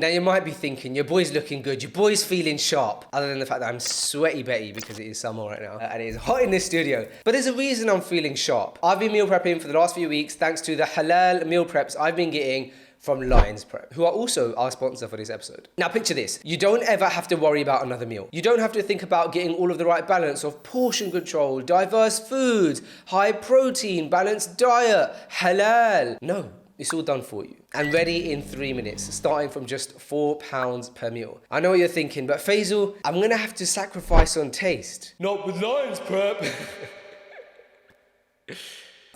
Now you might be thinking, your boy's looking good, your boy's feeling sharp, other than the fact that I'm sweaty Betty because it is summer right now and it is hot in this studio. But there's a reason I'm feeling sharp. I've been meal prepping for the last few weeks thanks to the halal meal preps I've been getting from Lions Prep, who are also our sponsor for this episode. Now picture this, you don't ever have to worry about another meal. You don't have to think about getting all of the right balance of portion control, diverse foods, high protein, balanced diet, halal. No, it's all done for you and ready in 3 minutes, starting from just £4 per meal. I know what you're thinking, but Faisal, I'm gonna have to sacrifice on taste. Not with Lions Prep.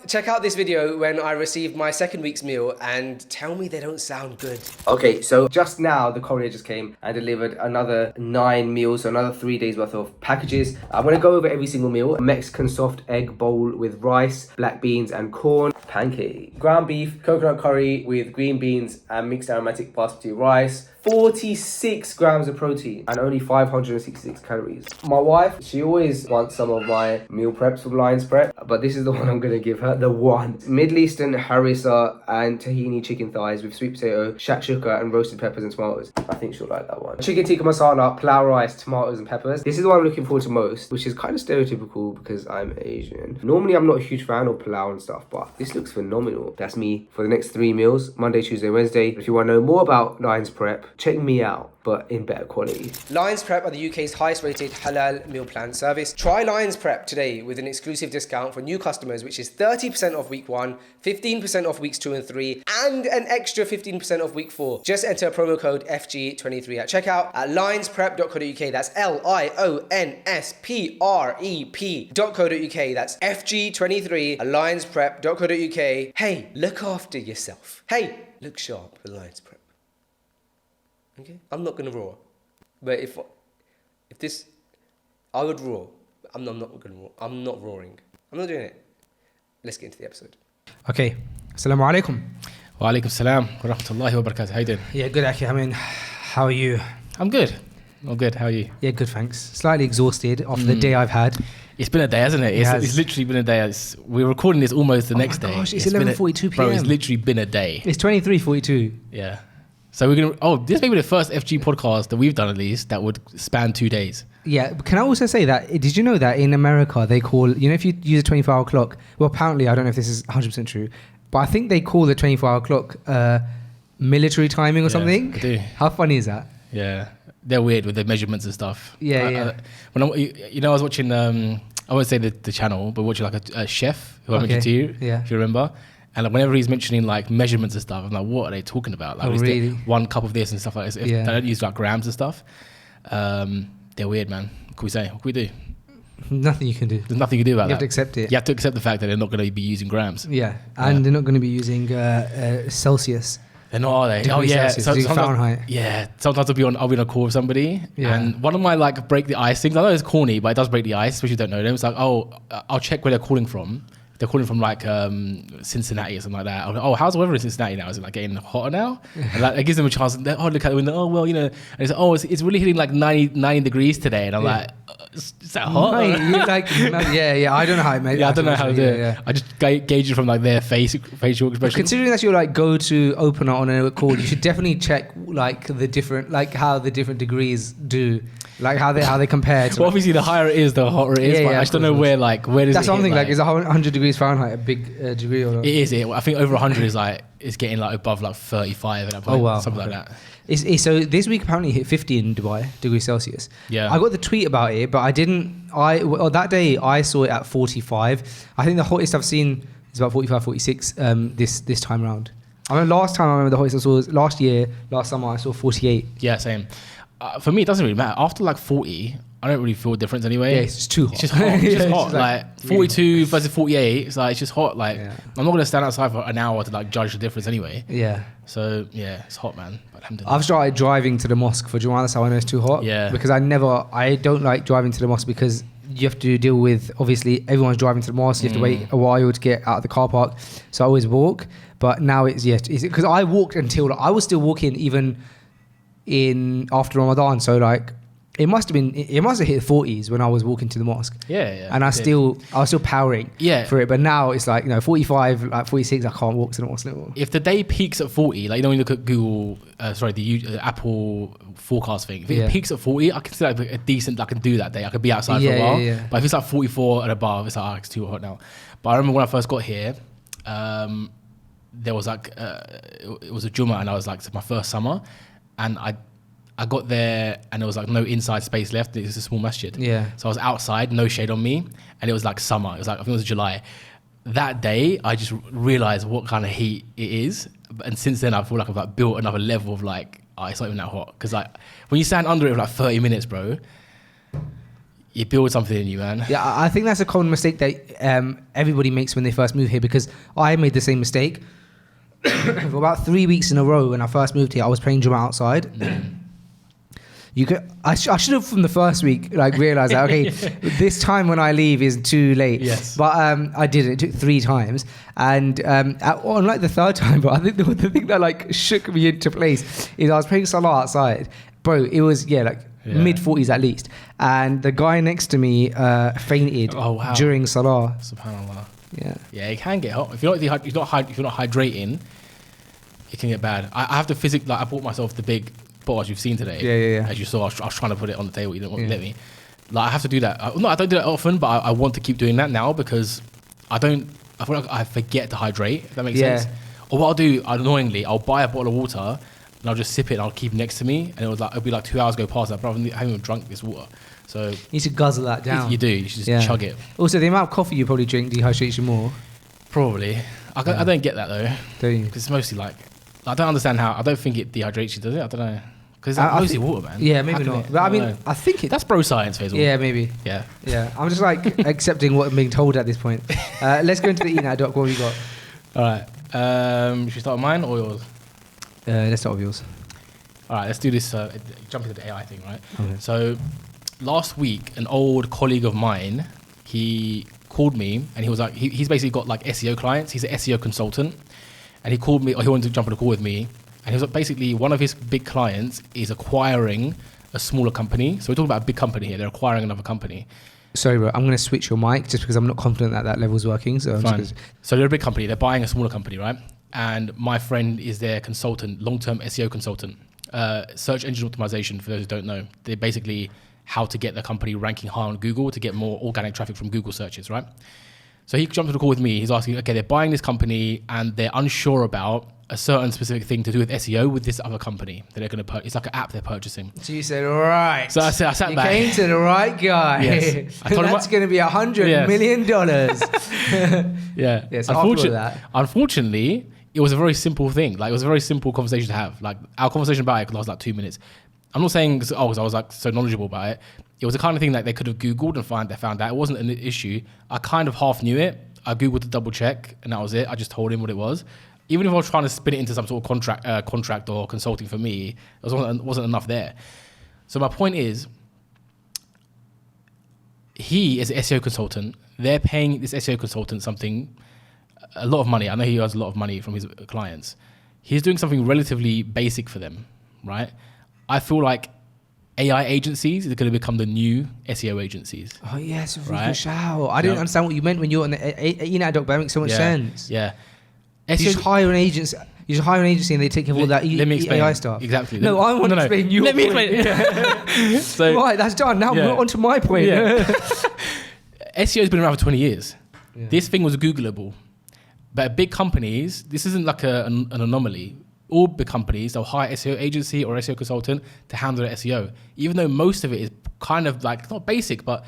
Check out this video when I received my second week's meal and tell me they don't sound good. Okay, so just now the courier just came and delivered another 9 meals, so another 3 days worth of packages. I'm gonna go over every single meal. A Mexican soft egg bowl with rice, black beans and corn, pancake, ground beef, coconut curry with green beans and mixed aromatic basmati rice, 46 grams of protein and only 566 calories. My wife, she always wants some of my meal preps from Lions Prep, but this is the one I'm gonna give her, the one. Middle Eastern harissa and tahini chicken thighs with sweet potato, shakshuka and roasted peppers and tomatoes. I think she'll like that one. Chicken tikka masala, plau rice, tomatoes and peppers. This is the one I'm looking forward to most, which is kind of stereotypical because I'm Asian. Normally I'm not a huge fan of plau and stuff, but this looks phenomenal. That's me for the next 3 meals, Monday, Tuesday, Wednesday. If you want to know more about Lions Prep, check me out, but in better quality. Lions Prep are the UK's highest rated halal meal plan service. Try Lions Prep today with an exclusive discount for new customers, which is 30% off week 1, 15% off weeks 2 and 3, and an extra 15% off week 4. Just enter promo code FG23 at checkout at lionsprep.co.uk. That's lionsprep.co.uk. That's FG23 at lionsprep.co.uk. Hey, look after yourself. Hey, look sharp with Lions Prep. Okay, I'm not gonna roar, but if this, I would roar. I'm not gonna roar. I'm not roaring. I'm not doing it. Let's get into the episode. Okay, Assalamu alaikum. Wa alaikum salam wa rahmatullahi wa barakatuh. How you doing? Yeah, good Aki. I mean, how are you? I'm good. I'm good. How are you? Yeah, good, thanks. Slightly exhausted after the day I've had. It's been a day, hasn't it? It's literally been a day. We're recording this almost the next day. Gosh, it's 11:42 p.m. Bro, it's literally been a day. It's 23:42. Yeah. So we're gonna. This may be the first FG podcast that we've done, at least, that would span 2 days. Yeah. Can I also say that? Did you know that in America they call, you know, if you use a 24-hour clock? Well, apparently, I don't know if this is 100% true, but I think they call the 24-hour clock military timing or something. They do. How funny is that? Yeah, they're weird with the measurements and stuff. Yeah. When I was watching, I won't say the channel, but watching like a chef who I mentioned to you, if you remember. And like, whenever he's mentioning like measurements and stuff, I'm like, what are they talking about? Like, really? 1 cup of this and stuff like this. They don't use like grams and stuff. They're weird, man. What can we say? What can we do? Nothing you can do. There's nothing you can do about that. You have to accept it. You have to accept the fact that they're not going to be using grams. Yeah, and they're not going to be using Celsius. They're not, are they? Celsius, Fahrenheit. Yeah, sometimes I'll be on a call with somebody, and one of my like break the ice things, I know it's corny, but it does break the ice, especially if you don't know them. It's like, I'll check where they're calling from. They're calling from like Cincinnati or something like that. How's the weather in Cincinnati now? Is it like getting hotter now? And like, it gives them a chance. Look out the window. Well, you know. And it's it's really hitting like 90 degrees today. And I'm like, is that hot? Mate, you like, yeah. I don't know how it made. Yeah, I don't know how to do it. Yeah. I just gauge it from like their facial expression. Considering that's your like go-to opener on a call, you should definitely check like the different, like how the different degrees do. Like how they compare to. Well, obviously the higher it is, the hotter it is. But I just don't know where does that's it something hit, like is 100 degrees Fahrenheit a big degree or not? It is. I think over 100 is like it's getting like above like 35 at that point. Oh wow, something like that. So this week apparently hit 50 in Dubai degrees Celsius. Yeah, I got the tweet about it, but I didn't. That day I saw it at 45. I think the hottest I've seen is about 45, 46. This time around. I mean, last time I remember the hottest I saw was last summer I saw 48. Yeah, same. For me, it doesn't really matter. After like 40, I don't really feel a difference anyway. Yeah, it's just too hot. It's just hot. It's just hot. Like 42 versus 48, it's like it's just hot. Like I'm not gonna stand outside for an hour to like judge the difference anyway. Yeah. So yeah, it's hot, man. I've started driving to the mosque for Jumu'ah. That's how I know it's too hot. Yeah. Because I don't like driving to the mosque because you have to deal with, obviously everyone's driving to the mosque. You have to wait a while to get out of the car park. So I always walk. But now it's because I walked until I was still walking even after Ramadan. So like it must have hit the 40s when I was walking to the mosque. Yeah. And I was still powering for it. But now it's like, 45, like 46, I can't walk to the mosque anymore. If the day peaks at 40, like, when you look at Google, the Apple forecast thing, if it peaks at 40, I consider that a decent, I can do that day. I could be outside for a while. Yeah. But if it's like 44 and above, it's like, it's too hot now. But I remember when I first got here, there was like, it was a Jummah, and I was like, it's my first summer, and I got there and there was like no inside space left. It was a small masjid. Yeah. So I was outside, no shade on me, and it was like summer. It was like, I think it was July. That day, I just realized what kind of heat it is. And since then, I feel like I've like built another level of like, it's not even that hot. Because like, when you stand under it for like 30 minutes, bro, you build something in you, man. Yeah, I think that's a common mistake that everybody makes when they first move here, because I made the same mistake. For about 3 weeks in a row when I first moved here, I was praying Jummah outside. I should have from the first week realized that, okay, this time when I leave is too late. Yes. But I did it. It took 3 times, and on like the third time, but I think the thing that shook me into place is I was praying Salah outside, bro. It was mid 40s at least, and the guy next to me fainted during Salah. Subhanallah. Yeah, it can get hot if you're not hydrating. It can get bad. I have to physically, I bought myself the big bottles you've seen today. Yeah. As you saw, I was trying to put it on the table. You didn't want to let me. I have to do that. I don't do that often, but I want to keep doing that now because I feel like I forget to hydrate, if that makes sense. Or what I'll do, annoyingly, I'll buy a bottle of water and I'll just sip it and I'll keep it next to me. And it'll be like 2 hours go past that, but I haven't even drunk this water. So you need to guzzle that down. You do. You should just chug it. Also, the amount of coffee you probably drink dehydrates you more. Probably. I don't get that though. Don't you? Because it's mostly I don't understand how. I don't think it dehydrates you, does it? I don't know. Because it's mostly water, man. Yeah, maybe not. But I mean, I think that's bro science, Faisal. Yeah, maybe. Yeah. I'm just accepting what I'm being told at this point. Let's go into the doc. What have you got? All right. Should we start with mine or yours? Let's start with yours. All right. Let's do this. Jump into the AI thing, right? Okay. So last week, an old colleague of mine, he called me and he was like, he's basically got SEO clients. He's an SEO consultant, and he called me, or he wanted to jump on a call with me. And he was like, basically, one of his big clients is acquiring a smaller company. So we're talking about a big company here. They're acquiring another company. Sorry, bro. I'm going to switch your mic just because I'm not confident that level's working. So So they're a big company. They're buying a smaller company, right? And my friend is their consultant, long-term SEO consultant. Search engine optimization, for those who don't know. They're basically how to get the company ranking high on Google to get more organic traffic from Google searches, right? So he jumped on a call with me. He's asking, okay, they're buying this company and they're unsure about a certain specific thing to do with SEO with this other company that they're going to purchase. It's like an app they're purchasing. So you said, all right. So I sat back. You came to the right guy. Yes. I told him that's going to be $100 million. Yeah. Yes. Unfortunately, it was a very simple thing. It was a very simple conversation to have. Our conversation about it could last 2 minutes. I'm not saying because I was so knowledgeable about it. It was the kind of thing that they could have Googled and found out. It wasn't an issue. I kind of half knew it. I Googled to double check and that was it. I just told him what it was. Even if I was trying to spin it into some sort of contract or consulting for me, there wasn't enough there. So my point is, he is an SEO consultant. They're paying this SEO consultant a lot of money. I know he earns a lot of money from his clients. He's doing something relatively basic for them, right? I feel like AI agencies are going to become the new SEO agencies. Oh, yes, right? Shout. I didn't understand what you meant when you were on the doc, but that makes so much sense. Yeah. You just hire an agency. And they take care of all that AI stuff. Exactly. No, I want to explain your Let me explain. So, right, that's done. Now we're on to my point. Yeah. SEO has been around for 20 years. Yeah. This thing was Googleable. But big companies, this isn't like an anomaly. All big companies, they'll hire SEO agency or SEO consultant to handle their SEO. Even though most of it is kind of not basic, but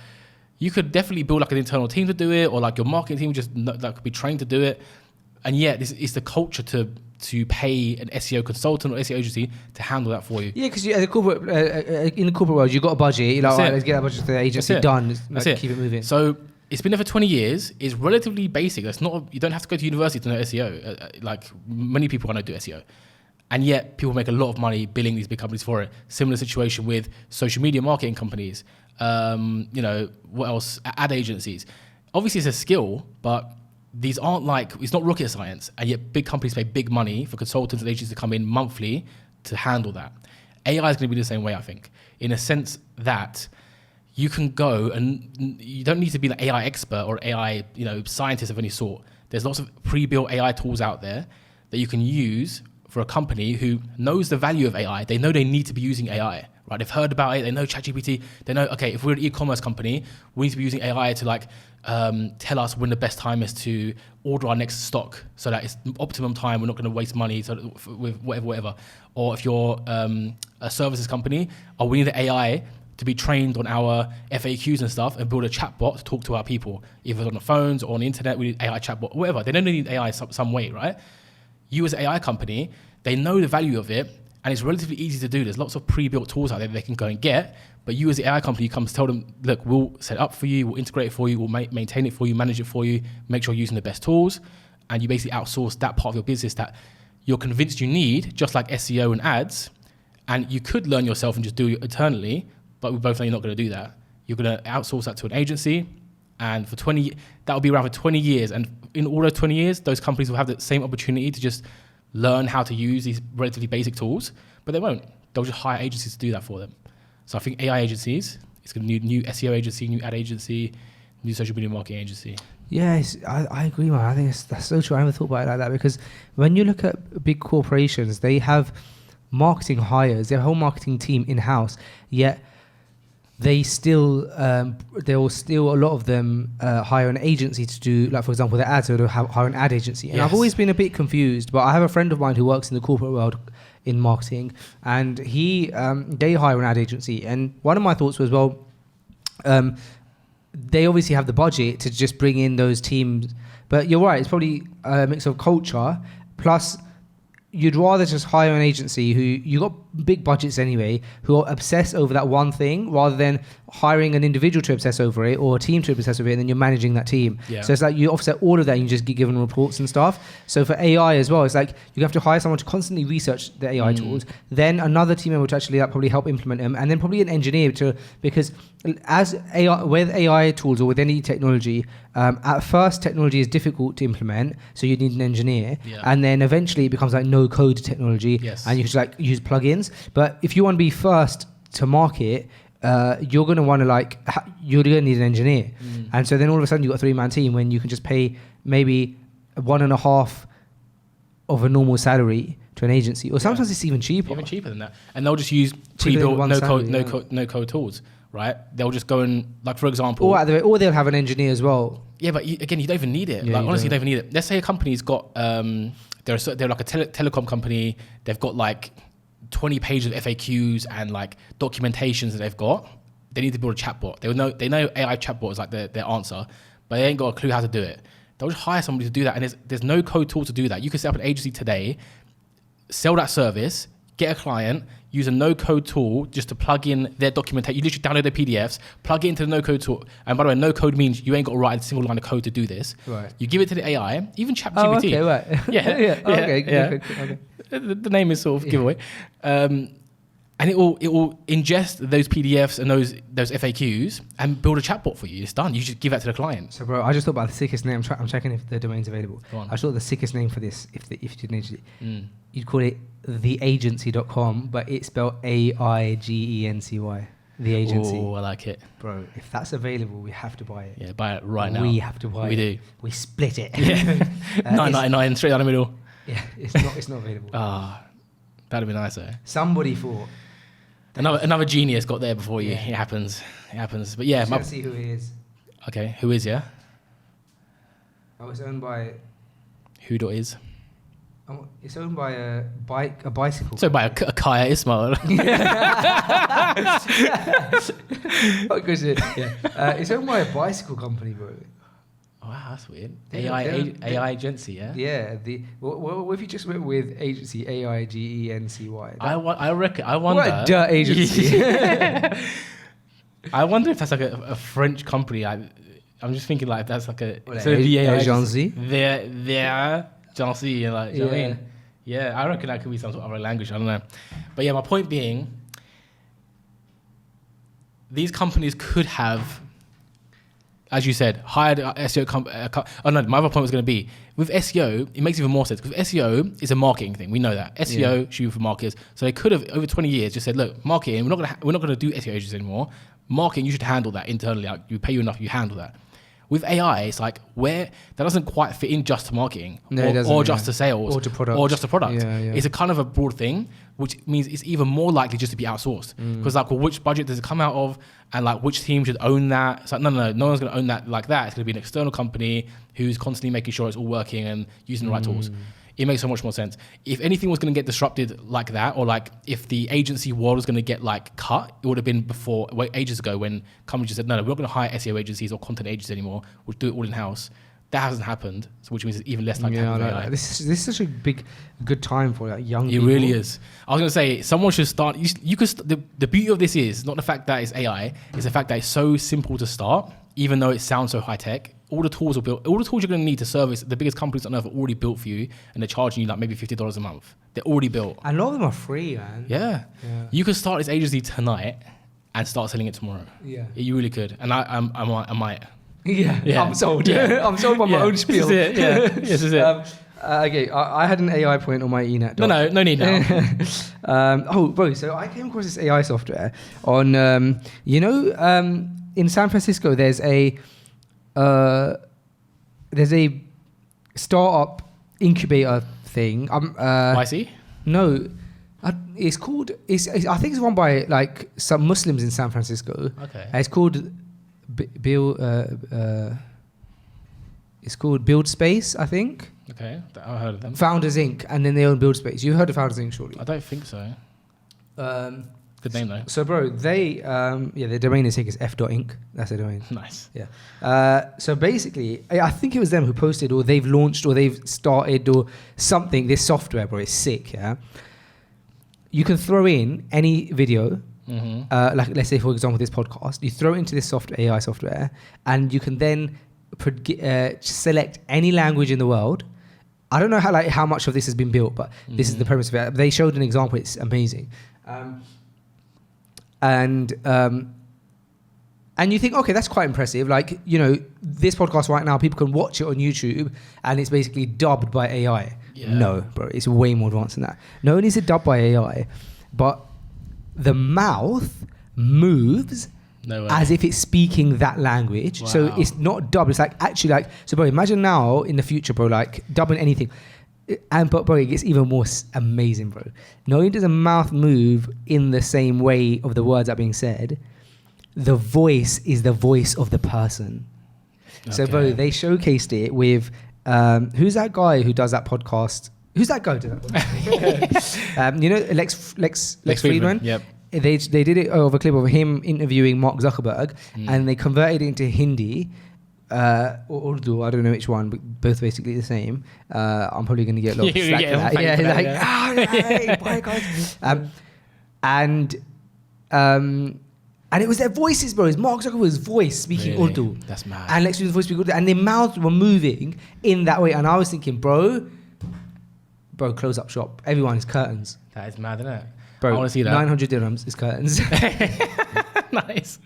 you could definitely build an internal team to do it, or your marketing team just could be trained to do it. And yet, this is the culture to pay an SEO consultant or SEO agency to handle that for you. Yeah, because in the corporate world, you've got a budget. You're like, let's get that budget to the agency done. That's it. Keep it moving. So it's been there for 20 years. It's relatively basic. You don't have to go to university to know SEO. Many people want to do SEO. And yet, people make a lot of money billing these big companies for it. Similar situation with social media marketing companies. What else? Ad agencies. Obviously, it's a skill, but these aren't it's not rocket science. And yet, big companies pay big money for consultants and agencies to come in monthly to handle that. AI is going to be the same way, I think, in a sense that you can go and you don't need to be an AI expert or AI, scientist of any sort. There's lots of pre-built AI tools out there that you can use for a company who knows the value of AI. They know they need to be using AI, right? They've heard about it. They know ChatGPT. They know, okay, if we're an e-commerce company, we need to be using AI to tell us when the best time is to order our next stock so that it's optimum time. We're not going to waste money with whatever. Or if you're a services company, we need the AI to be trained on our FAQs and stuff and build a chatbot to talk to our people, either on the phones or on the internet. We need AI chatbot, whatever. They don't need AI some way, right? You as an AI company, they know the value of it, and it's relatively easy to do. There's lots of pre-built tools out there that they can go and get, but you as the AI company, you come to tell them, look, we'll set it up for you, we'll integrate it for you, we'll maintain it for you, manage it for you, make sure you're using the best tools, and you basically outsource that part of your business that you're convinced you need, just like SEO and ads, and you could learn yourself and just do it eternally, but we both know you're not going to do that. You're going to outsource that to an agency, and for that will be around for 20 years, and in all those 20 years, those companies will have the same opportunity to just learn how to use these relatively basic tools, but they won't. They'll just hire agencies to do that for them. So I think AI agencies, it's going to need new SEO agency, new ad agency, new social media marketing agency. Yes, I agree, man. I think that's so true. I never thought about it like that, because when you look at big corporations, they have marketing hires, their whole marketing team in-house, yet they still a lot of them hire an agency to do, like, for example, their ads, or they'll hire an ad agency. And yes. I've always been a bit confused, but I have a friend of mine who works in the corporate world in marketing, and they hire an ad agency. And one of my thoughts was, well, they obviously have the budget to just bring in those teams, but you're right, it's probably a mix of culture plus you'd rather just hire an agency who you got big budgets anyway, who are obsessed over that one thing, rather than hiring an individual to obsess over it or a team to obsess over it, and then you're managing that team. Yeah. So it's like you offset all of that and you just get given reports and stuff. So for AI as well, it's like you have to hire someone to constantly research the AI tools, then another team member to actually probably help implement them, and then probably an engineer because as AI, with AI tools or with any technology, at first technology is difficult to implement, so you need an engineer, and then eventually it becomes like no code technology, and you just like use plugins. But if you want to be first to market, you're going to want to you're going to need an engineer, and so then all of a sudden you've got a 3-man team when you can just pay maybe 1.5 of a normal salary to an agency, or sometimes it's even cheaper. Even cheaper than that, and they'll just use pre-built no code tools. Right, they'll just go and, like, for example, or they'll have an engineer as well. Yeah, but again, you don't even need it. Honestly, you don't even need it. Let's say a company's got they're like a telecom company. They've got like 20 pages of FAQs and like documentations that they've got. They need to build a chatbot. They know AI chatbot is like their answer, but they ain't got a clue how to do it. They'll just hire somebody to do that, and there's no code tool to do that. You can set up an agency today, sell that service, get a client, use a no-code tool just to plug in their documentation. You literally download their PDFs, plug it into the no-code tool. And by the way, no-code means you ain't got to write a single line of code to do this. Right. You give it to the AI, even ChatGPT. Oh, okay, right. Yeah. Okay. The name is sort of giveaway. And it will ingest those PDFs and those FAQs and build a chatbot for you. It's done. You just give that to the client. So, bro, I just thought about the sickest name. I'm checking if the domain's available. I thought the sickest name for this, if you did an agency, you'd call it theagency.com, but it's spelled AIGENCY. The agency. Oh, I like it. Bro, if that's available, we have to buy it. Yeah, buy it right now. We have to buy it. We do. We split it. Yeah. $9.99 straight down the middle. Yeah, it's not available. That'd be nice though. Somebody thought. Another genius got there before you. Yeah. It happens. But yeah, let's see who he is. Okay, who is, yeah? Oh, it's owned by. Who.is? Oh, it's owned by a bicycle. So by a Kaya Ismail. Oh, good shit. Yeah. It's owned by a bicycle company, bro. Oh, wow, that's weird. AI agency, yeah? Yeah. What if you just went with agency, AIGENCY? I wonder. What a agency. I wonder if that's like a French company. I'm just thinking like that's like a agency. Their agency, like, you know what I mean? Yeah, I reckon that could be some sort of other language. I don't know. But yeah, my point being, these companies could have as you said, hired SEO. Oh no, my other point was going to be with SEO. It makes even more sense because SEO is a marketing thing. We know that SEO should be for marketers. So they could have over 20 years just said, look, marketing. We're not going to do SEO agents anymore. Marketing, you should handle that internally. Like, you pay you enough, you handle that. With AI, it's like where that doesn't quite fit in just to marketing or just to sales or to product. or just a product. Yeah. It's a kind of a broad thing, which means it's even more likely just to be outsourced. Because like, well, which budget does it come out of, and like which team should own that? It's like no one's going to own that like that. It's going to be an external company who's constantly making sure it's all working and using the right tools. It makes so much more sense. If anything was going to get disrupted like that, or like if the agency world was going to get like cut, it would have been ages ago when companies just said, no, we're not going to hire SEO agencies or content agencies anymore. We'll do it all in-house. That hasn't happened, so which means it's even less likely to happen with AI. This is such a good time for like young people. It really is. I was going to say, someone should start. You could. The beauty of this is not the fact that it's AI. It's the fact that it's so simple to start, even though it sounds so high tech. All the tools are built. All the tools you're going to need to service the biggest companies on earth are already built for you, and they're charging you like maybe $50 a month. They're already built. And a lot of them are free, man. Yeah. You could start this agency tonight and start selling it tomorrow. Yeah. You really could. And I might. Yeah. I'm sold. Yeah. I'm sold by my own spiel. This is it. Yeah. This is it. Okay, I had an AI point on my ENAT doc. No need now. Oh, bro, so I came across this AI software on, in San Francisco, there's a startup incubator thing. YC? No, it's called. I think it's run by like some Muslims in San Francisco. Okay. It's called It's called Build Space, I think. Okay, I've heard of them. Founders Inc. And then they own Build Space. You heard of Founders Inc. surely? I don't think so. Good name though. So, bro, their domain is f.inc. That's their domain. Nice. Yeah. So basically, I think it was them who posted, or they've launched, or they've started, or something. This software, bro, is sick. Yeah. You can throw in any video, like let's say for example this podcast. You throw it into this AI software, and you can then select any language in the world. I don't know how much of this has been built, but this is the premise of it. They showed an example. It's amazing. And you think, okay, that's quite impressive. Like, this podcast right now, people can watch it on YouTube and it's basically dubbed by AI. Yeah. No, bro, it's way more advanced than that. Not only is it dubbed by AI, but the mouth moves as if it's speaking that language. Wow. So it's not dubbed. It's like actually like, so bro, imagine now in the future, bro, like dubbing anything. But bro, it gets even more amazing, bro. Not only does the mouth move in the same way of the words that are being said, the voice is the voice of the person. Okay. So bro, they showcased it with who's that guy who does that podcast? Who's that guy who does that podcast? Lex Friedman. Yep. They did it over a clip of him interviewing Mark Zuckerberg, and they converted it into Hindi. Or Urdu, I don't know which one, but both basically the same. I'm probably going to get a lot of slack for that. Yeah, hey, bye guys. And it was their voices, bro. It's Mark Zuckerberg's voice speaking Urdu. That's mad. And Lex Luthor's voice speaking Urdu. And their mouths were moving in that way. And I was thinking, bro, close up shop. Everyone is curtains. That is mad, isn't it? Bro, I want to see that. 900 dirhams is curtains. Nice.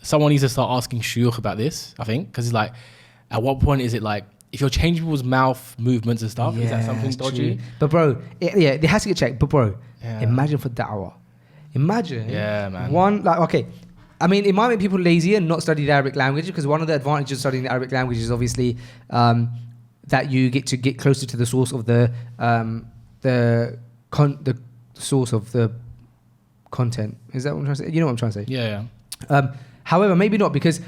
Someone needs to start asking shuyukh about this, I think, because it's like, at what point is it like, if you're changing people's mouth movements and stuff, is that something dodgy? True. But bro, it has to get checked. But bro, imagine for da'wah. Imagine man. I mean, it might make people lazy and not study the Arabic language, because one of the advantages of studying the Arabic language is obviously that you get to get closer to the source of the source of the content. Is that what I'm trying to say? You know what I'm trying to say? Yeah. However, maybe not, because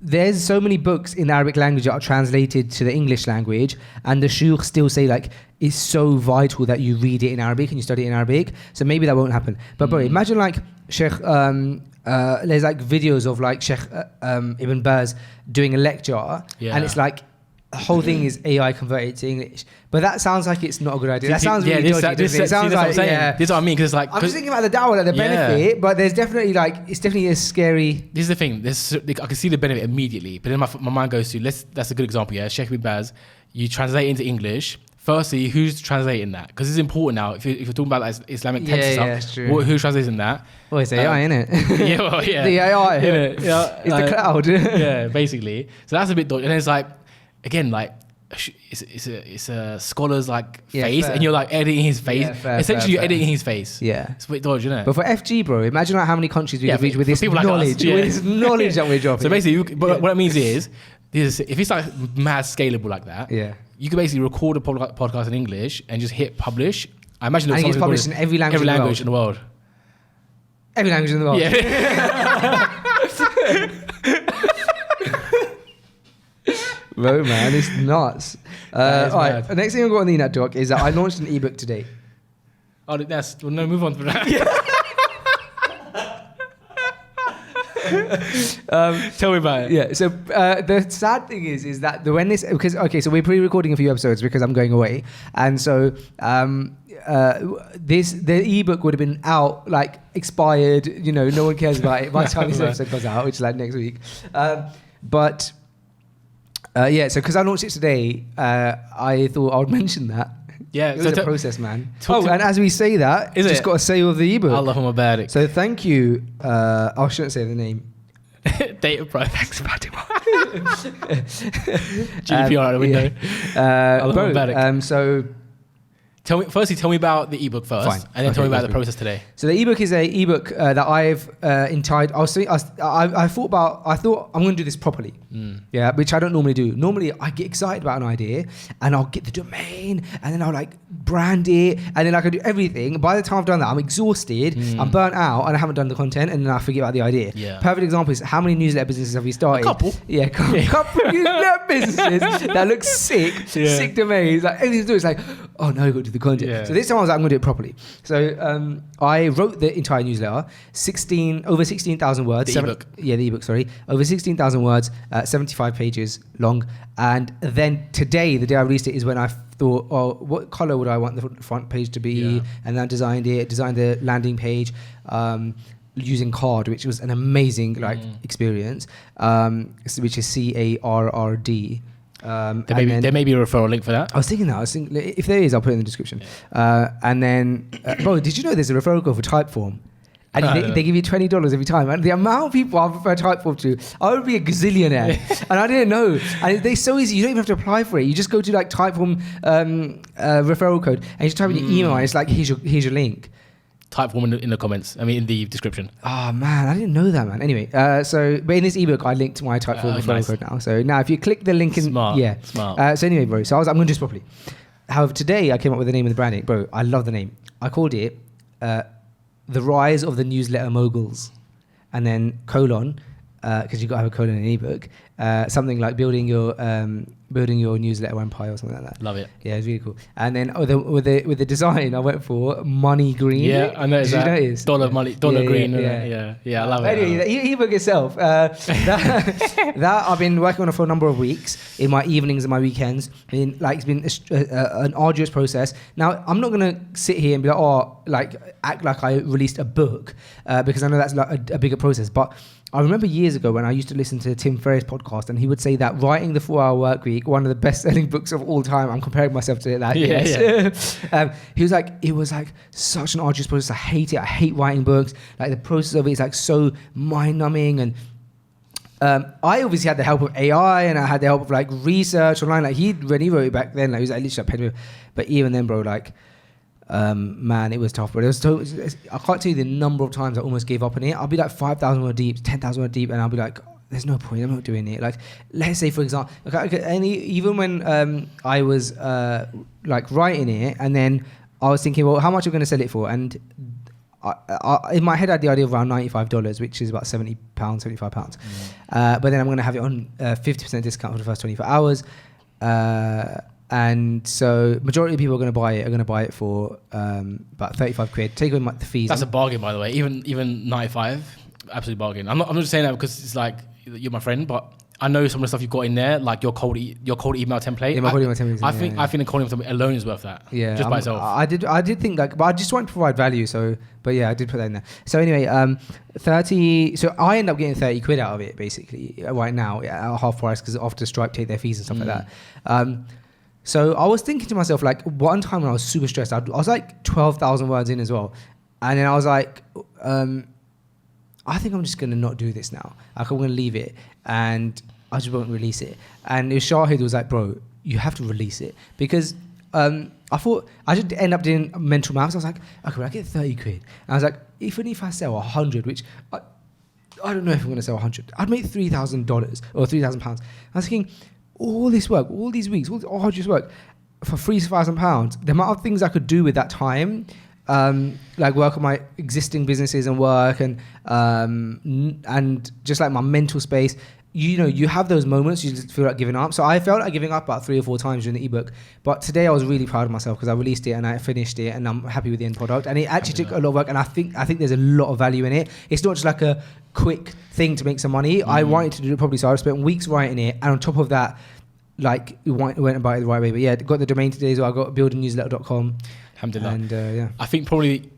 there's so many books in the Arabic language that are translated to the English language, and the shuyukh still say like it's so vital that you read it in Arabic and you study it in Arabic. So maybe that won't happen. But bro, imagine like Sheikh, there's like videos of like Sheikh Ibn Baz doing a lecture, and it's like the whole thing is AI converted to English. But that sounds like it's not a good idea. That sounds really dodgy. It sounds like, this is what I mean, because like, I'm just thinking about the da'wah, like the benefit, but there's definitely like, it's definitely a scary. This is the thing. I can see the benefit immediately, but then my mind goes to, that's a good example, yeah. Sheikh Ibn Baz, you translate into English, firstly, who's translating that? Because it's important now. If you're talking about like Islamic texts and stuff, who's translating that? Well, it's AI, innit? Yeah, well, yeah. The AI, innit? Yeah, it's the cloud. Yeah, basically. So that's a bit dodgy. And then it's like, again, like, it's a scholar's like face, fair. and you're like editing his face. Yeah, fair, Essentially, you're fair. editing his face. Yeah. It's a bit dodgy, isn't it? But for FG, bro, imagine like how many countries we could reach with this people like knowledge. us, yeah. With this knowledge that we're dropping. So basically, what that means is, if it's like mad scalable like that, yeah. you can basically record a podcast in English and just hit publish. I imagine And it's published in every language in the world. Every language in the world. Yeah. Bro, man, it's nuts. All right, mad. the next thing I've got on the Nut Doc is that I launched an ebook today. Oh, that's well, no. Move on from that. Tell me about it. Yeah, so the sad thing is that when this, because, okay, so we're pre-recording a few episodes because I'm going away. And so the ebook would have been out, like expired, you know, no one cares about it by the time this episode goes out, which is like next week. Yeah, so because I launched it today, I thought I would mention that. Yeah, It was a process, man. talk to- And as we say that, Is just it? got a sale of the ebook. Allahumma barik. So thank you. I shouldn't say the name. Data price. Thanks, Fatima. GDPR out the window. Bro, barik. so Tell me about the ebook first, Fine. and then tell Okay, me about go the through. process today. So the ebook is a ebook that I've entitled. I thought I'm going to do this properly. Yeah, which I don't normally do. Normally I get excited about an idea and I'll get the domain and then I'll like brand it and then I can do everything. By the time I've done that, I'm exhausted, I'm burnt out, and I haven't done the content, and then I forget about the idea. Yeah. Perfect example is how many newsletter businesses have you started? A couple. Yeah, a couple newsletter businesses that look sick, sick domains. Like everything to do is like, oh no, I've got to do the content. Yeah. So this time I was like, I'm going to do it properly. So I wrote the entire newsletter, over 16,000 words. The ebook. Yeah, the ebook, sorry. Over 16,000 words, 75 pages long. And then today, the day I released it, is when I thought, oh, what color would I want the front page to be? Yeah. And then I designed the landing page using Card, which was an amazing experience, which is CARRD. There may be a referral link for that. I was thinking if there is, I'll put it in the description. And then, bro, did you know there's a referral code for Typeform? And they give you $20 every time. And the amount of people I prefer Typeform to, I would be a gazillionaire. And I didn't know. And they're so easy. You don't even have to apply for it. You just go to like Typeform referral code, and you just type in your email, and it's like, here's your link. Typeform in the comments. I mean, in the description. Oh man, I didn't know that, man. Anyway, but in this ebook, I linked my Typeform referral code now. So now, if you click the link in, Smart. So anyway, bro. So I'm going to do this properly. However, today I came up with the name of the branding, bro. I love the name. I called it "The Rise of the Newsletter Moguls," and then colon, because you got to have a colon in an ebook. Something like building your newsletter empire or something like that. Love it. Yeah, it's really cool. And then with the design, I went for money green. Yeah, I noticed that. Did you notice? Dollar green. Yeah. I love it. Anyway, the ebook itself, that I've been working on it for a number of weeks in my evenings and my weekends. It's been an arduous process. Now, I'm not gonna sit here and be like, act like I released a book because I know that's like a bigger process, but I remember years ago when I used to listen to Tim Ferriss' podcast, and he would say that writing the 4 Hour Work Week, one of the best-selling books of all time. I'm comparing myself to that. Yes. He was like, it was like such an arduous process. I hate it. I hate writing books. Like the process of it is like so mind-numbing. And I obviously had the help of AI, and I had the help of like research online. Like when he wrote it back then, like he was like literally a pen with. But even then, bro, like. Man, it was tough, but I can't tell you the number of times I almost gave up on it. I'll be like 5,000 word deep, 10,000 word deep, and I'll be like, there's no point, I'm not doing it. Like, let's say, for example, and even when I was like writing it, and then I was thinking, well, how much are we going to sell it for? And I, in my head, I had the idea of around $95, which is about £70, £75. But then I'm going to have it on 50% discount for the first 24 hours. And so majority of people are going to buy it for about 35 quid. Take away the fees. That's a bargain, by the way. Even 95, absolute bargain. I'm not just saying that because it's like you're my friend, but I know some of the stuff you've got in there, like your cold email template. Yeah, my cold email template. I think the cold email template alone is worth that. Yeah, just by itself. I did think like, but I just wanted to provide value. So, but yeah, I did put that in there. So anyway, 30. So I end up getting 30 quid out of it basically right now at half price because after Stripe take their fees and stuff like that. So I was thinking to myself, like, one time when I was super stressed, I was like 12,000 words in as well. And then I was like, I think I'm just going to not do this now. Like, I'm going to leave it and I just won't release it. And Shahid was like, bro, you have to release it. Because I thought, I should end up doing mental maths. I was like, okay, well, I get 30 quid. And I was like, even if I sell 100, which I don't know if I'm going to sell 100, I'd make $3,000 or £3,000. I was thinking, all this work, all these weeks, all this arduous work for £3,000, the amount of things I could do with that time, like work on my existing businesses and work and just like my mental space. You know, you have those moments you just feel like giving up. So I felt like giving up about 3 or 4 times during the ebook. But today I was really proud of myself because I released it and I finished it and I'm happy with the end product. And it actually took a lot of work and I think there's a lot of value in it. It's not just like a quick thing to make some money. I wanted to do it properly, so I spent weeks writing it. And on top of that, like, went about it the right way. But yeah, got the domain today as well. I got buildingnewsletter.com. Alhamdulillah. And yeah. I think probably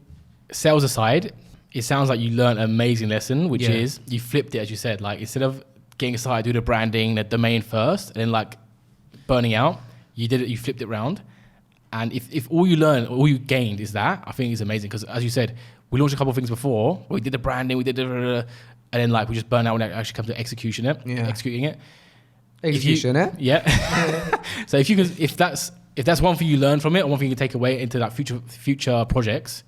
sales aside, it sounds like you learned an amazing lesson, which is you flipped it, as you said. Like, instead of getting started, do the branding, the domain first, and then like burning out, you did it, you flipped it around. And if all you learned, all you gained is that, I think it's amazing. Because as you said, we launched a couple of things before. We did the branding, we did and then like we just burn out when it actually comes to executing it. Yeah. So if that's one thing you learn from it, or one thing you can take away into that future projects,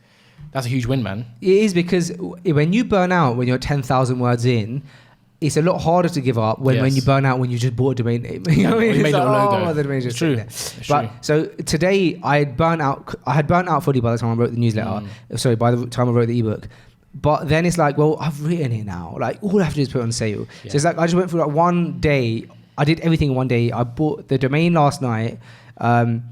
that's a huge win, man. It is, because when you burn out, when you're 10,000 words in, it's a lot harder to give up when you burn out when you just bought a domain name. You know what I mean? You made a logo. Oh, the domain's just True. there. But so today I had burnt out fully by the time I wrote the newsletter. Sorry, by the time I wrote the ebook. But then it's like, well, I've written it now. Like, all I have to do is put it on sale. Yeah. So it's like I just went through like one day. I did everything in one day. I bought the domain last night, but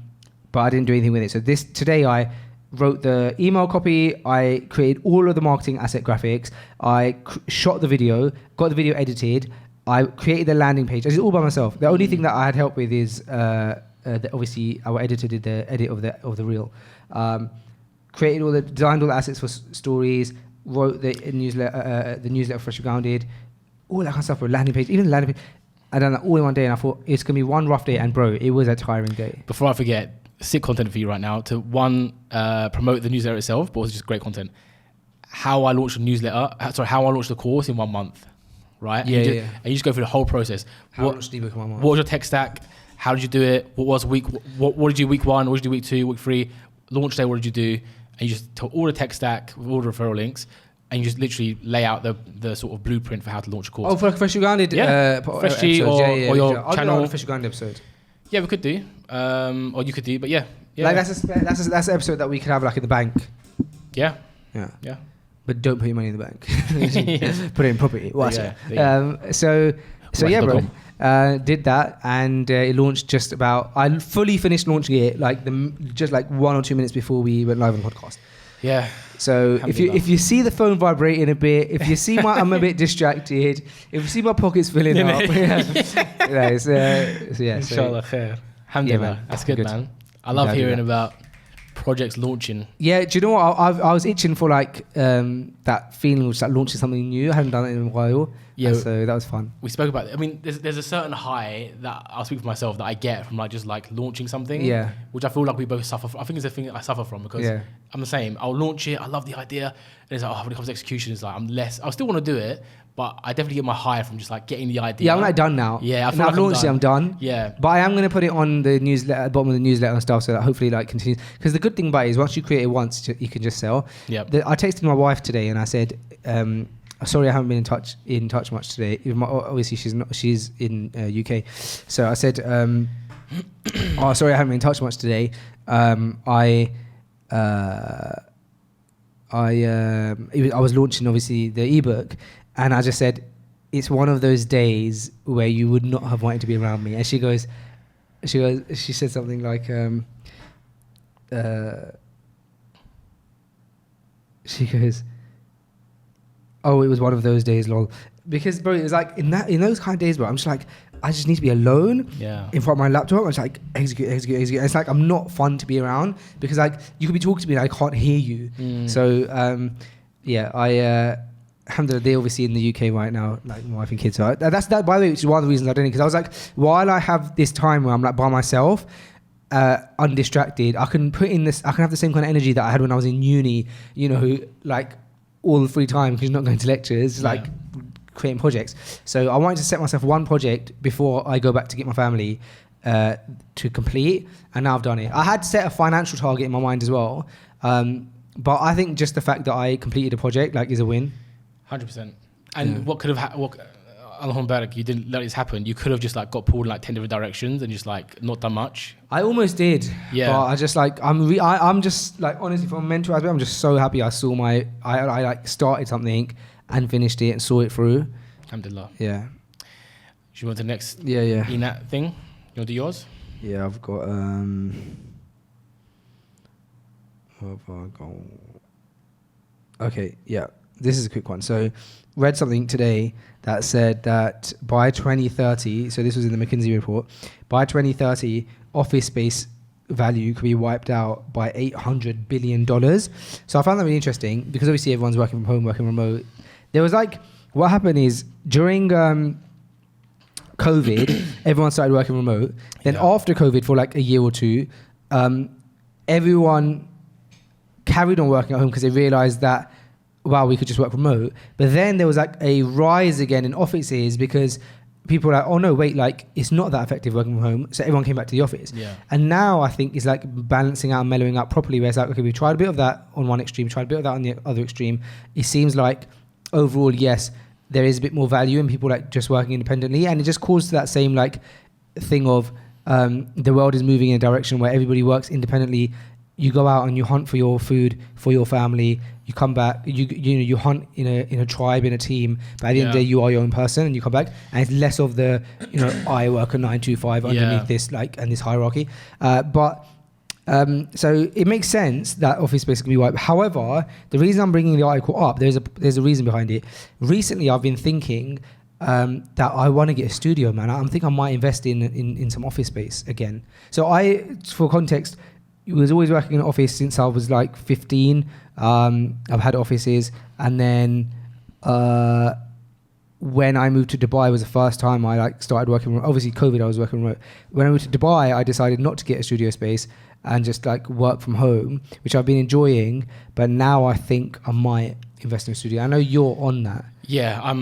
I didn't do anything with it. So today I wrote the email copy, I created all of the marketing asset graphics, I shot the video, got the video edited, I created the landing page. I did it all by myself. The only thing that I had help with is obviously our editor did the edit of the reel. Designed all the assets for stories, wrote the newsletter Freshly Grounded, all that kind of stuff for a landing page, even the landing page. I done that all in one day, and I thought it's gonna be one rough day, and bro, it was a tiring day. Before I forget, sick content for you right now to promote the newsletter itself, but also just great content. How I launched the course in 1 month, right? Yeah, and you just go through the whole process. How much ebook in 1 month? What was your tech stack? How did you do it? What did you do week 1? What did you do week 2, week 3? Launch day, what did you do? And you just tell all the tech stack with all the referral links, and you just literally lay out the sort of blueprint for how to launch a course. Oh, for Freshly Grounded, Freshly or your I'll channel. do a Freshly Grounded episode. Yeah, we could do, or you could do, but yeah. Like that's an episode that we could have like in the bank. Yeah. But don't put your money in the bank. Put it in property. Watch it. So yeah, bro. Did that, and it launched just about. I fully finished launching it just like 1 or 2 minutes before we went live on the podcast. Yeah. So if you see the phone vibrating a bit, if you see I'm a bit distracted, if you see my pockets filling up, Inshallah khair. Alhamdulillah. That's good, man. I love hearing about projects launching. Yeah, do you know what? I was itching for like that feeling of just like launching something new. I hadn't done it in a while. Yeah, so that was fun. We spoke about it. I mean, there's a certain high that I'll speak for myself that I get from like just like launching something. Yeah. Which I feel like we both suffer from. I think it's a thing that I suffer from because I'm the same. I'll launch it. I love the idea. And it's like, when it comes to execution, it's like I still want to do it, but I definitely get my high from just like getting the idea. Yeah, I'm like done now. Yeah, I feel I've launched it. I'm done. Yeah. But I am going to put it on the newsletter, at the bottom of the newsletter and stuff, so that hopefully like continues. Because the good thing about it is once you create it once, you can just sell. Yeah. I texted my wife today and I said, sorry, I haven't been in touch much today. Obviously, she's in UK. So I said, oh, sorry, I haven't been in touch much today. I was launching obviously the ebook, and I just said it's one of those days where you would not have wanted to be around me. And she said something like she goes, oh, it was one of those days, lol. Because bro, it was like in those kind of days, bro, I'm just like, I just need to be alone in front of my laptop. I'm just like execute. It's like I'm not fun to be around because like you could be talking to me and I can't hear you. So alhamdulillah, they're obviously in the UK right now, like my wife and kids. So that's that. By the way, which is one of the reasons I did it, because I was like, while I have this time where I'm like by myself, undistracted. I can put in this. I can have the same kind of energy that I had when I was in uni. You know, like all the free time because you're not going to lectures, like creating projects. So I wanted to set myself one project before I go back to get my family to complete, and now I've done it. I had set a financial target in my mind as well, but I think just the fact that I completed a project like is a win. 100%. And what could have Alhamdulillah, you didn't let this happen. You could have just like got pulled in like 10 different directions and just like not done much. I almost did. Yeah. But I just like I'm just like honestly from a mental aspect, I'm just so happy I saw I like started something and finished it and saw it through. Alhamdulillah. Yeah. Should we want to the next ENAT thing? You want to do yours? Yeah, I've got what have I got? Okay, yeah. This is a quick one. So read something today that said that by 2030, so this was in the McKinsey report, by 2030, office space value could be wiped out by $800 billion. So I found that really interesting because obviously everyone's working from home, working remote. There was like, what happened is during COVID, everyone started working remote. Then after COVID for like a year or two, everyone carried on working at home because they realized that wow, we could just work remote. But then there was like a rise again in offices because people were like, oh no, wait, like it's not that effective working from home. So everyone came back to the office. Yeah. And now I think it's like balancing out and mellowing out properly where it's like, okay, we tried a bit of that on one extreme, tried a bit of that on the other extreme. It seems like overall, yes, there is a bit more value in people like just working independently. And it just calls to that same like thing of the world is moving in a direction where everybody works independently. You go out and you hunt for your food, for your family. You come back, you hunt in a tribe, in a team. But at the end of the day, you are your own person, and you come back, and it's less of the I work a 9 to 5 underneath this like and this hierarchy. So it makes sense that office space can be wiped. However, the reason I'm bringing the article up, there's a reason behind it. Recently, I've been thinking that I want to get a studio, man. I think I might invest in some office space again. So for context, I was always working in an office since I was like 15. I've had offices, and then when I moved to Dubai was the first time I like started working remote. Obviously COVID, I was working remote. When I moved to Dubai, I decided not to get a studio space and just like work from home, which I've been enjoying. But now I think I might invest in a studio. I know you're on that. Yeah,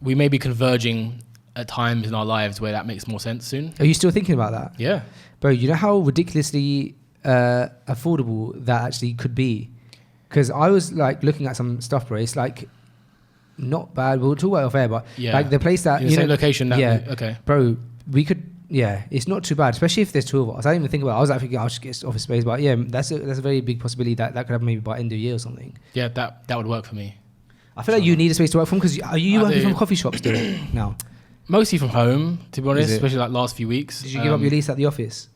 we may be converging at times in our lives where that makes more sense soon. Are you still thinking about that? Yeah. Bro, you know how ridiculously affordable that actually could be? Because I was like looking at some stuff, bro. It's like not bad. We'll talk about it off air, but like the place that in the same location. Okay, bro. We could. Yeah, it's not too bad, especially if there's two of us. I didn't even think about it. I was like thinking I'll just get office space, but yeah, that's a very big possibility that could happen maybe by end of year or something. Yeah, that would work for me. I feel like you need a space to work from because are you working from coffee shops still now? Mostly from home, to be honest, especially like last few weeks. Did you give up your lease at the office?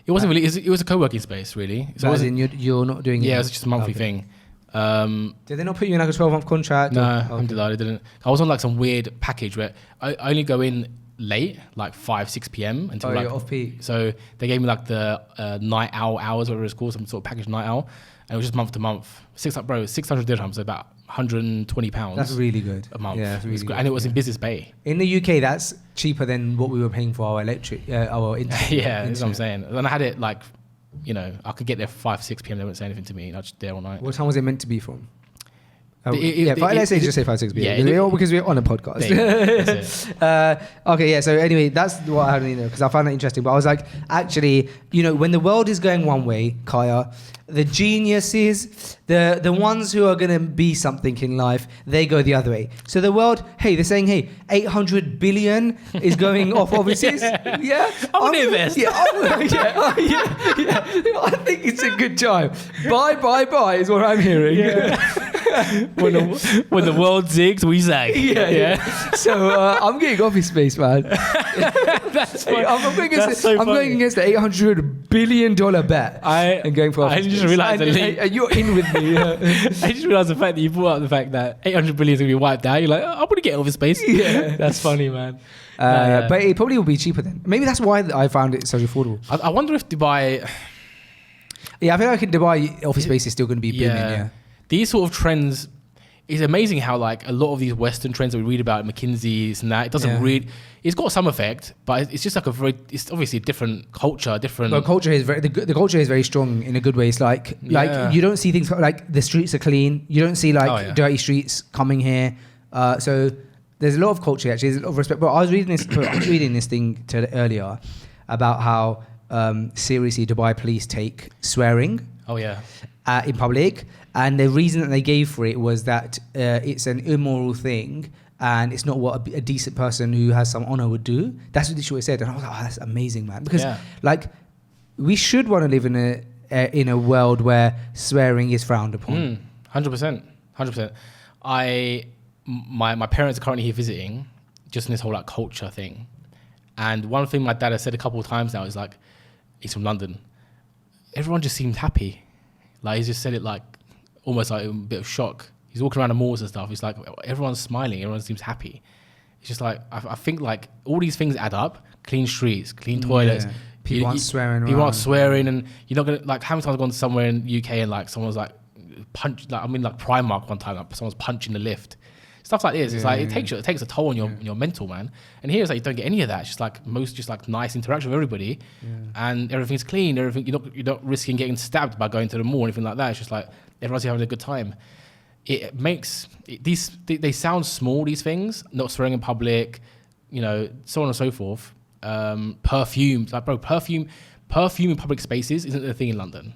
It wasn't really. It was a co-working space, really. So as in you're not doing it? Yeah, it was just a monthly thing. Did they not put you in like a 12-month contract? No, alhamdulillah, they didn't. I was on like some weird package where I only go in late, like 5-6 p.m. until like you're off peak. So they gave me like the night owl hours, whatever it's called, some sort of package night owl, and it was just month to month. 600 dirhams, so about £120. That's really good. A month. Yeah, that's really good. And it was in Business Bay. In the UK, that's cheaper than what we were paying for our electric, our internet. Yeah, that's what I'm saying. And I had it like, I could get there 5-6 p.m. They wouldn't say anything to me. I was just there all night. What time was it meant to be from? Let's say just say 5-6 p.m. Yeah, because we're on a podcast. Okay, yeah. So anyway, that's what I had to know because I found that interesting. But I was like, actually, when the world is going one way, Kaya, the geniuses, the ones who are going to be something in life, they go the other way. So the world, they're saying, 800 billion is going off offices. Yeah, I want to invest. Yeah, I think it's a good time. Buy is what I'm hearing. Yeah. when the world zigs, we zag. Yeah. So I'm getting office space, man. That's funny. I'm going against the $800 billion bet. And going for office space. Just realized and you're in with me. I just realized the fact that you brought up the fact that 800 billion is going to be wiped out. You're like, I want to get office space. Yeah. That's funny, man. But it probably will be cheaper then. Maybe that's why I found it so affordable. I wonder if Dubai... Yeah, I feel like in Dubai, office space is still going to be booming, yeah. These sort of trends, it's amazing how like a lot of these Western trends that we read about, McKinsey's and that, it doesn't really. It's got some effect, but it's just like it's obviously a different culture, different. Well, culture is the culture is very strong in a good way. It's like you don't see things like the streets are clean. You don't see like dirty streets coming here. So there's a lot of culture actually. There's a lot of respect. But I was reading this thing earlier about how seriously Dubai police take swearing. Oh yeah. In public, and the reason that they gave for it was that it's an immoral thing and it's not what a decent person who has some honor would do. That's what it said, and I was like, oh, that's amazing, man, because like we should want to live in a world where swearing is frowned upon. 100%. My parents are currently here visiting, just in this whole like culture thing, and one thing my dad has said a couple of times now is like, he's from London, everyone just seemed happy. Like, he's just said it like almost like a bit of shock. He's walking around the malls and stuff. It's like everyone's smiling. Everyone seems happy. It's just like, I think like all these things add up. Clean streets, clean toilets. Yeah. People aren't swearing. People aren't swearing, and you're not gonna like. How many times I've gone somewhere in the UK and like someone's like punch? Like, I mean, like Primark one time, like someone's punching the lift. Stuff like this. It's like it takes a toll on your mental, man. And here it's like you don't get any of that. It's just like nice interaction with everybody, and everything's clean. Everything you're not risking getting stabbed by going to the mall or anything like that. It's just like everyone's having a good time. It makes they sound small, these things, not swearing in public, so on and so forth. Perfumes, like bro, perfume in public spaces isn't a thing in London.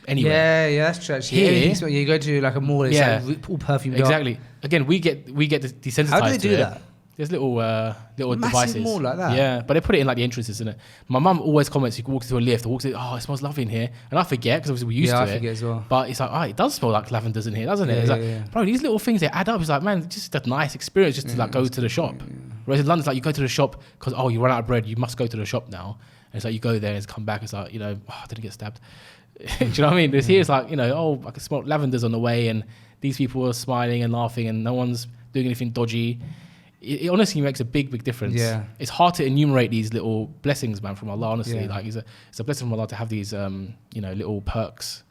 Anyway. Yeah, that's true. Here, you go to like a mall, it's like all perfumed exactly. up. Again, we get desensitized. How do they do that? There's little Massive devices. mall like that. Yeah, but they put it in like the entrances, isn't it? My mum always comments. You can walk into a lift, or walks in, oh, it smells lovely in here, and I forget because obviously we're used to it. I forget as well. But it's like, oh, it does smell like lavenders in here, doesn't it? It's like, bro, these little things they add up. It's like, man, it's just a nice experience just to like go to the shop. Whereas in London, it's like you go to the shop because you run out of bread, you must go to the shop now. And it's like you go there and it's come back. It's like I didn't get stabbed. Do you know what I mean? This here it's like I can smell lavenders on the way, and these people are smiling and laughing, and no one's doing anything dodgy. It honestly makes a big difference. Yeah, it's hard to enumerate these little blessings, man, from Allah. Honestly, like it's a blessing from Allah to have these little perks.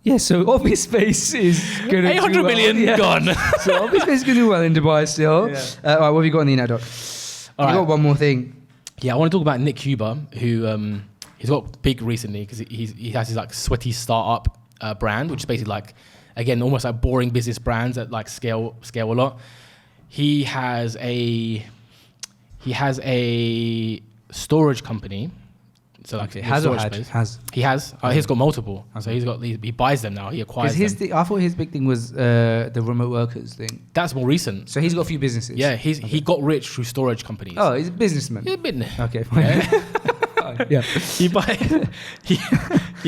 Yeah, so Office Space is going to 800 million gone. So Office Space is going to do well in Dubai still. Yeah. All right, what have you got on the internet, Doc? You got one more thing. Yeah, I want to talk about Nick Cuba, who he's got big recently because he has his like sweaty startup brand, which is basically like, again, almost like boring business brands that like scale a lot. He has a storage company. So like he has. He has. He's got multiple. So he buys them now. He acquires them. I thought his big thing was the remote workers thing. That's more recent. So he's got a few businesses. Yeah, he got rich through storage companies. Oh, he's a businessman. He's a business. Okay, fine. Yeah. He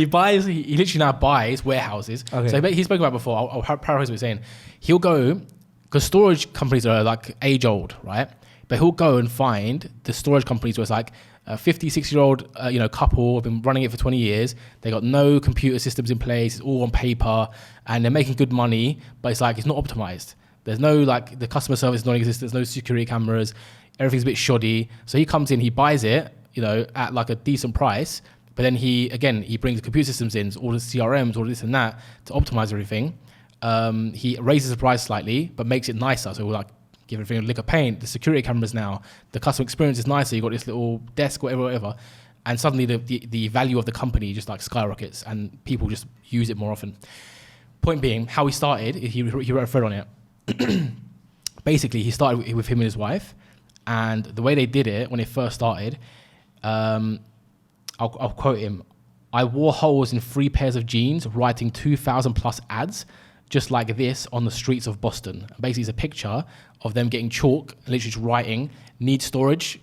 literally now buys warehouses. Okay. So he spoke about before. I'll paraphrase what he's saying. He'll go, because storage companies are like age old, right? But he'll go and find the storage companies where it's like a 50, 60-year-old couple have been running it for 20 years. They got no computer systems in place. It's all on paper, and they're making good money. But it's like it's not optimized. There's no like the customer service is non-existent. There's no security cameras. Everything's a bit shoddy. So he comes in, he buys it, at like a decent price. But then he brings the computer systems in, all the CRMs, all this and that to optimize everything. He raises the price slightly, but makes it nicer. So we'll like give everything a lick of paint. The security cameras now, the customer experience is nicer. You got this little desk, whatever, and suddenly the value of the company just like skyrockets, and people just use it more often. Point being, how he started, he wrote a thread on it. Basically, he started with him and his wife, and the way they did it when they first started, I'll quote him: "I wore holes in 3 pairs of jeans, writing 2,000 plus ads just like this on the streets of Boston." Basically, it's a picture of them getting chalk, literally just writing "need storage?"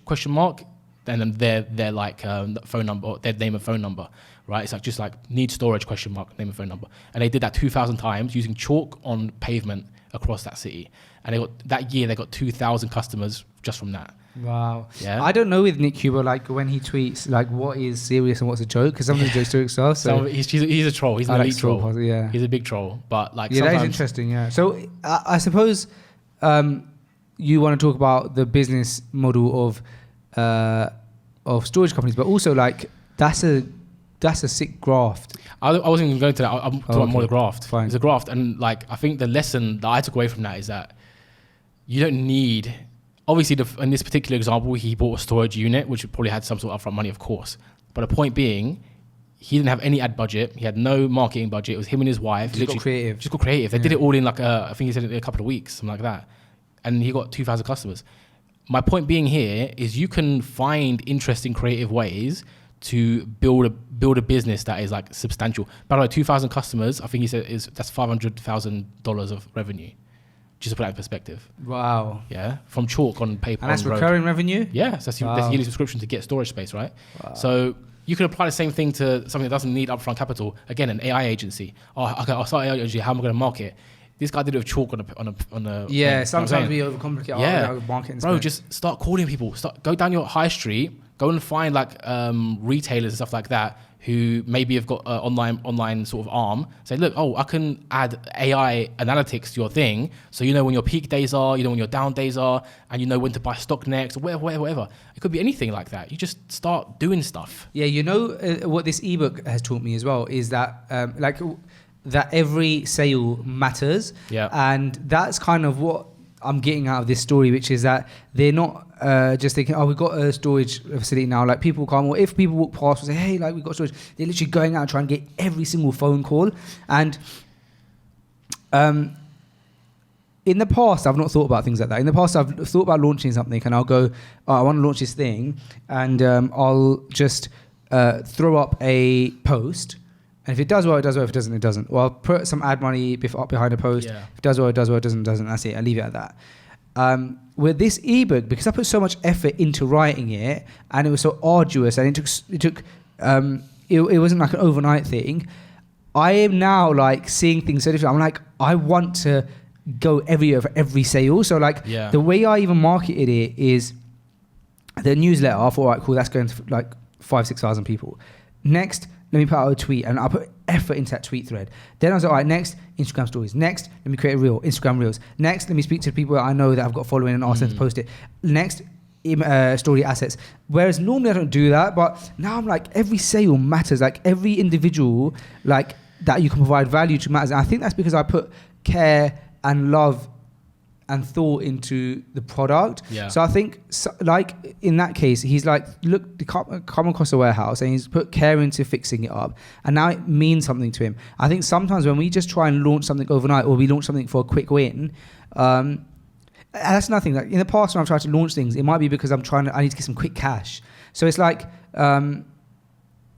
and then their like phone number, their name and phone number, right? It's like just like "need storage?" name and phone number, and they did that 2,000 times using chalk on pavement across that city, and they got 2,000 customers just from that. Wow. Yeah. I don't know with Nick Cuba, like when he tweets, like what is serious and what's a joke, because some of the jokes are so. So he's a troll. He's an elite troll. Yeah. He's a big troll, but like that is interesting. Yeah. So I suppose you want to talk about the business model of storage companies, but also like that's a that's a sick graft. I wasn't even going to that. I'm talking about more the graft. Fine. It's a graft, and like I think the lesson that I took away from that is that you don't need. Obviously, in this particular example, he bought a storage unit, which probably had some sort of upfront money, of course. But the point being, he didn't have any ad budget. He had no marketing budget. It was him and his wife. Just got creative. They did it all in like I think he said in a couple of weeks, something like that. And he got 2,000 customers. My point being here is you can find interesting creative ways to build a business that is like substantial. By the way, 2,000 customers, I think he said that's $500,000 of revenue. Just to put that in perspective. Wow. Yeah. From chalk on paper. And that's recurring revenue? Yeah. So that's yearly subscription to get storage space, right? Wow. So you can apply the same thing to something that doesn't need upfront capital. Again, an AI agency. Oh, okay, I'll start an AI agency. How am I going to market? This guy did it with chalk on a yeah, sometimes we overcomplicate our marketing. Bro, just start calling people. Go down your high street. Go and find like retailers and stuff like that who maybe have got an online sort of arm. Say, look, I can add AI analytics to your thing, so you know when your peak days are, you know when your down days are, and you know when to buy stock next, or whatever. It could be anything like that. You just start doing stuff. Yeah, you know what this ebook has taught me as well is that that every sale matters. Yeah. And that's kind of what I'm getting out of this story, which is that they're not just thinking, we've got a storage facility now. Like people come, or if people walk past and say, hey, like we've got storage, they're literally going out and trying to get every single phone call. And in the past, I've not thought about things like that. In the past, I've thought about launching something and I'll go, I want to launch this thing, and I'll just throw up a post. And if it does well, it does well. If it doesn't, it doesn't. Or I'll put some ad money up behind a post. Yeah. If it does well, it does well. It doesn't, it doesn't. That's it. I leave it at that. With this ebook, because I put so much effort into writing it, and it was so arduous, and it wasn't like an overnight thing. I am now like seeing things so different. I'm like, I want to go everywhere for every sale. So like the way I even marketed it is the newsletter. I thought, all right, cool, that's going to like 5,000-6,000 people. Next, let me put out a tweet, and I'll put effort into that tweet thread. Then I was like, all right, next, Instagram stories. Next, let me create a reel, Instagram reels. Next, let me speak to people that I know that I've got following and ask them to post it. Next, story assets. Whereas normally I don't do that, but now I'm like, every sale matters. Like every individual, like that you can provide value to matters. And I think that's because I put care and love and thought into the product. Yeah. So I think, like in that case, he's like, look, come across a warehouse, and he's put care into fixing it up, and now it means something to him. I think sometimes when we just try and launch something overnight, or we launch something for a quick win, that's nothing. Like in the past, when I've tried to launch things, it might be because I need to get some quick cash. So it's like,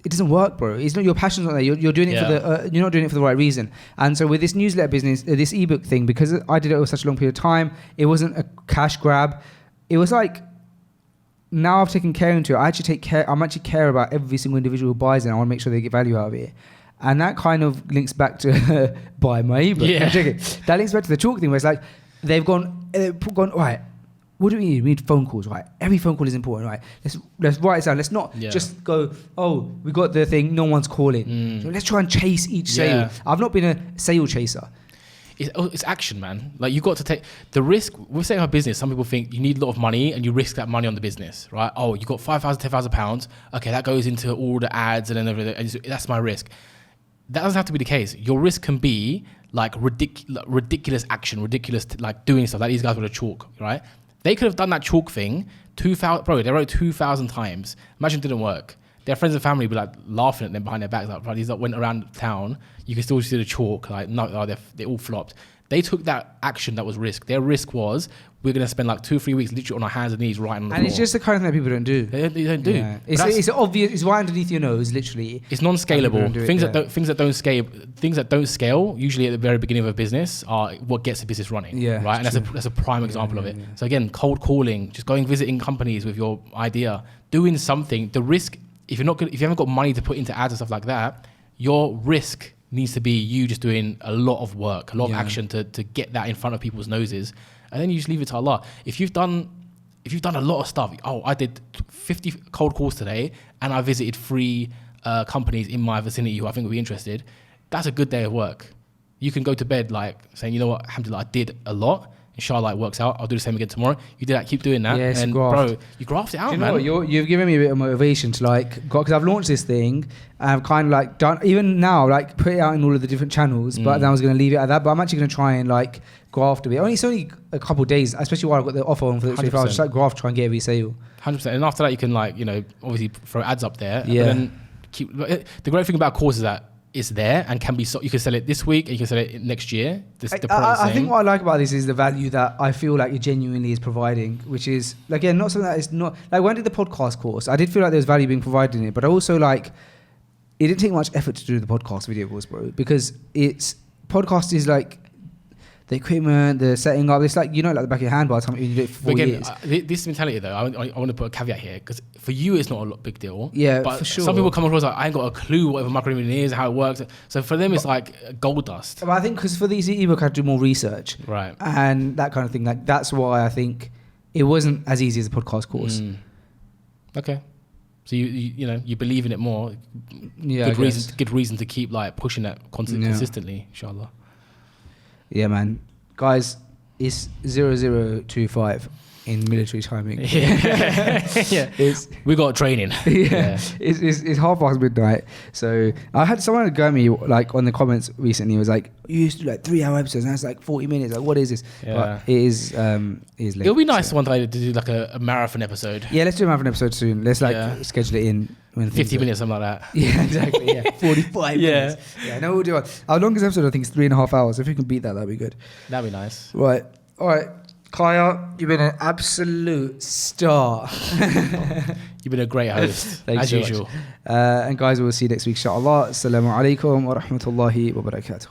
it doesn't work, bro. It's not, your passion's not there. You're doing it you're not doing it for the right reason. And so with this newsletter business, this ebook thing, because I did it over such a long period of time, it wasn't a cash grab. It was like, now I've taken care into it. I'm actually care about every single individual who buys it. I want to make sure they get value out of it. And that kind of links back to buy my ebook. Yeah. That links back to the chalk thing, where it's like, they've gone, all right, what do we need? We need phone calls, right? Every phone call is important, right? Let's write it down. Let's not just go, we got the thing, no one's calling. So let's try and chase each sale. Yeah. I've not been a sale chaser. It's action, man. Like you got to take the risk. We're setting up a business. Some people think you need a lot of money and you risk that money on the business, right? Oh, you got £5,000, £10,000. Okay, that goes into all the ads and then everything. And that's my risk. That doesn't have to be the case. Your risk can be like ridiculous action, ridiculous like doing stuff like these guys with a chalk, right? They could have done that chalk thing 2,000. Bro, they wrote 2,000 times. Imagine it didn't work. Their friends and family would be like laughing at them behind their backs. Like, bro, these that went around town. You can still see the chalk. Like, no, they all flopped. They took that action that was risk. Their risk was, we're going to spend like 2 or 3 weeks literally on our hands and knees writing on the floor. And it's just the kind of thing that people don't do. They don't do. Yeah. It's obvious. It's right underneath your nose, literally. It's non-scalable. Things that don't scale, usually at the very beginning of a business, are what gets a business running. Yeah, right. And that's a prime example of it. Yeah. So again, cold calling, just going visiting companies with your idea, doing something. The risk, if you haven't got money to put into ads and stuff like that, your risk needs to be you just doing a lot of work, a lot of action to get that in front of people's noses, and then you just leave it to Allah. If you've done a lot of stuff, I did 50 cold calls today, and I visited 3 companies in my vicinity who I think would be interested. That's a good day of work. You can go to bed like saying, you know what, alhamdulillah, I did a lot. inshallah it works out. I'll do the same again tomorrow. You do that, keep doing that. Yes, and graft. bro, you graft it out, Do you man. know what? You've given me a bit of motivation to like, because I've launched this thing and I've kind of like done, even now, like put it out in all of the different channels, but then I was going to leave it at that. But I'm actually going to try and like graft a bit. It's only a couple of days, especially while I've got the offer on for the 24 hours. Just like graft, try and get every sale. 100%. And after that, you can like, obviously throw ads up there. Yeah. But then the great thing about a course is that it's there and can be you can sell it this week and you can sell it next year. I think what I like about this is the value that I feel like it genuinely is providing, which is again not something that is not like when I did the podcast course, I did feel like there was value being provided in it, but I also like it didn't take much effort to do the podcast video course, bro, because podcast is like the equipment, the setting up, it's like like the back of your hand by the time you do it for 4 years. This mentality though, I want to put a caveat here because for you it's not a big deal. Yeah, but for sure. Some people come across like I ain't got a clue whatever microimaging is, how it works. So for them it's like gold dust. But I think because for these ebook I had to do more research, right, and that kind of thing. Like that's why I think it wasn't as easy as a podcast course. Okay. So you believe in it more. Yeah, good reason to keep like pushing that consistently, inshallah. Yeah, man. Guys, it's 0025 in military timing. Yeah. We got training. Yeah. It's midnight. So I had someone go at me like on the comments recently. It was like, you used to do like 3-hour episodes and that's like 40 minutes. Like, what is this? Yeah. But it is late. It'll be nice one day to do like a marathon episode. Yeah, let's do a marathon episode soon. Let's schedule it in. 50 minutes, something like that. Yeah, exactly. Yeah, 45 minutes. Yeah, no, we'll do it. Our longest episode, I think, is 3.5 hours. If we can beat that, that'd be good. That'd be nice. Right. All right. Kaya, you've been an absolute star. You've been a great host, as usual. And guys, we'll see you next week, inshallah. Assalamu alaikum wa rahmatullahi wa barakatuh.